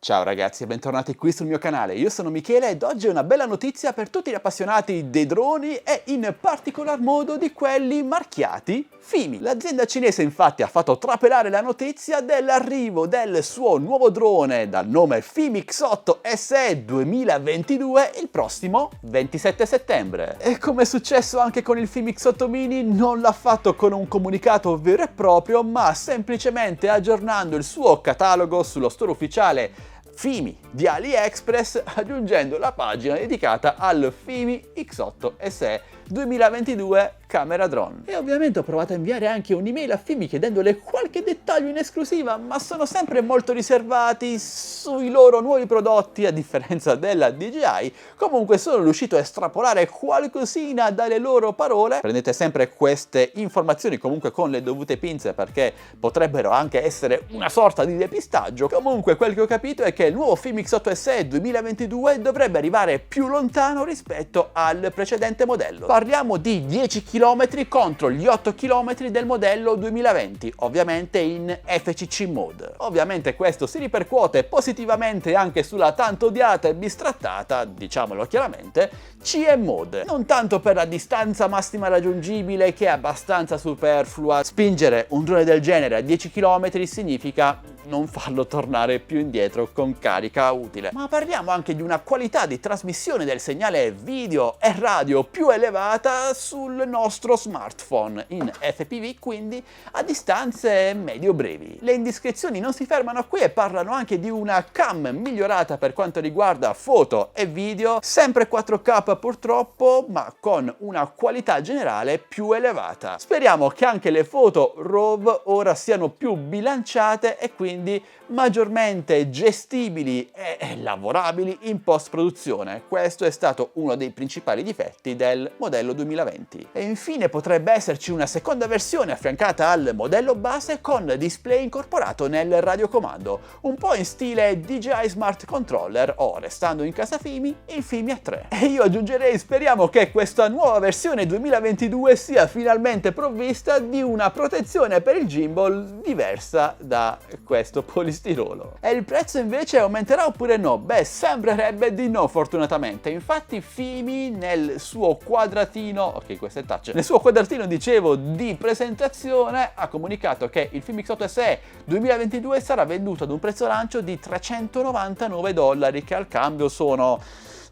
Ciao ragazzi e bentornati qui sul mio canale, io sono Michele ed oggi è una bella notizia per tutti gli appassionati dei droni e in particolar modo di quelli marchiati FIMI. L'azienda cinese infatti ha fatto trapelare la notizia dell'arrivo del suo nuovo drone dal nome FIMI X8 SE 2022 il prossimo 27 settembre. E come è successo anche con il FIMI X8 Mini non l'ha fatto con un comunicato vero e proprio ma semplicemente aggiornando il suo catalogo sullo store ufficiale FIMI di AliExpress aggiungendo la pagina dedicata al FIMI X8 SE 2022 camera drone. E ovviamente ho provato a inviare anche un'email a FIMI chiedendole qualche dettaglio in esclusiva, ma sono sempre molto riservati sui loro nuovi prodotti a differenza della DJI. Comunque sono riuscito a estrapolare qualcosina dalle loro parole. Prendete sempre queste informazioni comunque con le dovute pinze perché potrebbero anche essere una sorta di depistaggio. Comunque quel che ho capito è che il nuovo FIMI X8 SE 2022 dovrebbe arrivare più lontano rispetto al precedente modello. Parliamo di 10 km contro gli 8 km del modello 2020, ovviamente in FCC mode. Ovviamente questo si ripercuote positivamente anche sulla tanto odiata e bistrattata, diciamolo chiaramente, CE mode. Non tanto per la distanza massima raggiungibile che è abbastanza superflua, spingere un drone del genere a 10 km significa non farlo tornare più indietro con carica utile. Ma parliamo anche di una qualità di trasmissione del segnale video e radio più elevata sul nostro smartphone, in FPV quindi a distanze medio-brevi. Le indiscrezioni non si fermano qui e parlano anche di una cam migliorata per quanto riguarda foto e video, sempre 4K purtroppo, ma con una qualità generale più elevata. Speriamo che anche le foto RAW ora siano più bilanciate e quindi maggiormente gestibili e lavorabili in post-produzione. Questo è stato uno dei principali difetti del modello 2020. E infine potrebbe esserci una seconda versione affiancata al modello base con display incorporato nel radiocomando, un po' in stile DJI Smart Controller o, restando in casa FIMI, il FIMI A3. E io aggiungerei, speriamo che questa nuova versione 2022 sia finalmente provvista di una protezione per il gimbal diversa da questo polistirolo. E il prezzo invece aumenterà oppure no? Beh, sembrerebbe di no fortunatamente. Infatti FIMI nel suo quadratino, ok questo è touch, nel suo quadratino dicevo di presentazione ha comunicato che il FIMI X8 SE 2022 sarà venduto ad un prezzo lancio di $399 che al cambio sono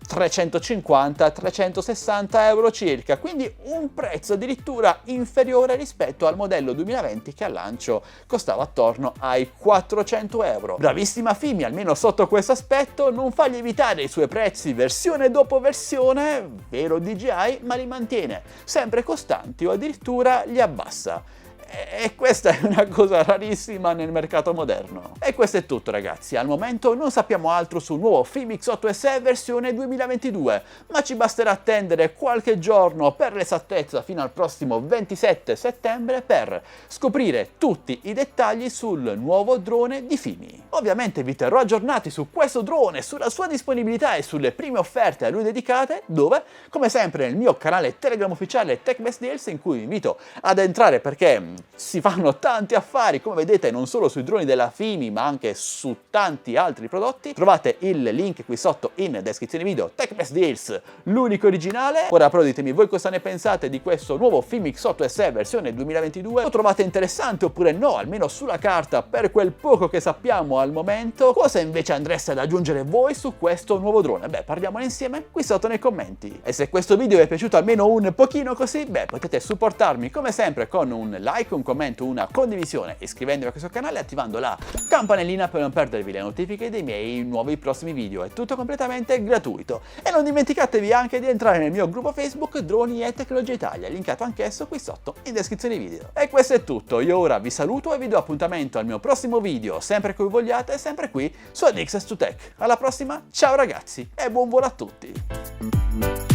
350-360 euro circa, quindi un prezzo addirittura inferiore rispetto al modello 2020 che al lancio costava attorno ai 400 euro. Bravissima FIMI, almeno sotto questo aspetto non fa lievitare i suoi prezzi versione dopo versione, vero DJI, ma li mantiene sempre costanti o addirittura li abbassa. E questa è una cosa rarissima nel mercato moderno. E questo è tutto ragazzi, al momento non sappiamo altro sul nuovo FIMI X8 SE versione 2022, ma ci basterà attendere qualche giorno per l'esattezza fino al prossimo 27 settembre per scoprire tutti i dettagli sul nuovo drone di FIMI. Ovviamente vi terrò aggiornati su questo drone, sulla sua disponibilità e sulle prime offerte a lui dedicate, dove, come sempre nel mio canale Telegram ufficiale TechBest Deals, in cui vi invito ad entrare perché si fanno tanti affari, come vedete, non solo sui droni della FIMI ma anche su tanti altri prodotti. Trovate il link qui sotto in descrizione video, TechBest Deals, l'unico originale. Ora però ditemi voi cosa ne pensate di questo nuovo FIMI X8 SE versione 2022, lo trovate interessante oppure no, almeno sulla carta per quel poco che sappiamo al momento. Cosa invece andreste ad aggiungere voi su questo nuovo drone? Beh, parliamone insieme qui sotto nei commenti. E se questo video vi è piaciuto almeno un pochino così, beh, potete supportarmi come sempre con un like, un commento, una condivisione, iscrivendovi a questo canale e attivando la campanellina per non perdervi le notifiche dei miei nuovi prossimi video. È tutto completamente gratuito. E non dimenticatevi anche di entrare nel mio gruppo Facebook Droni e Tecnologia Italia, linkato anch'esso qui sotto in descrizione video. E questo è tutto, io ora vi saluto e vi do appuntamento al mio prossimo video, sempre che voi vogliate, sempre qui su AddXS2Tech. Alla prossima, ciao ragazzi e buon volo a tutti!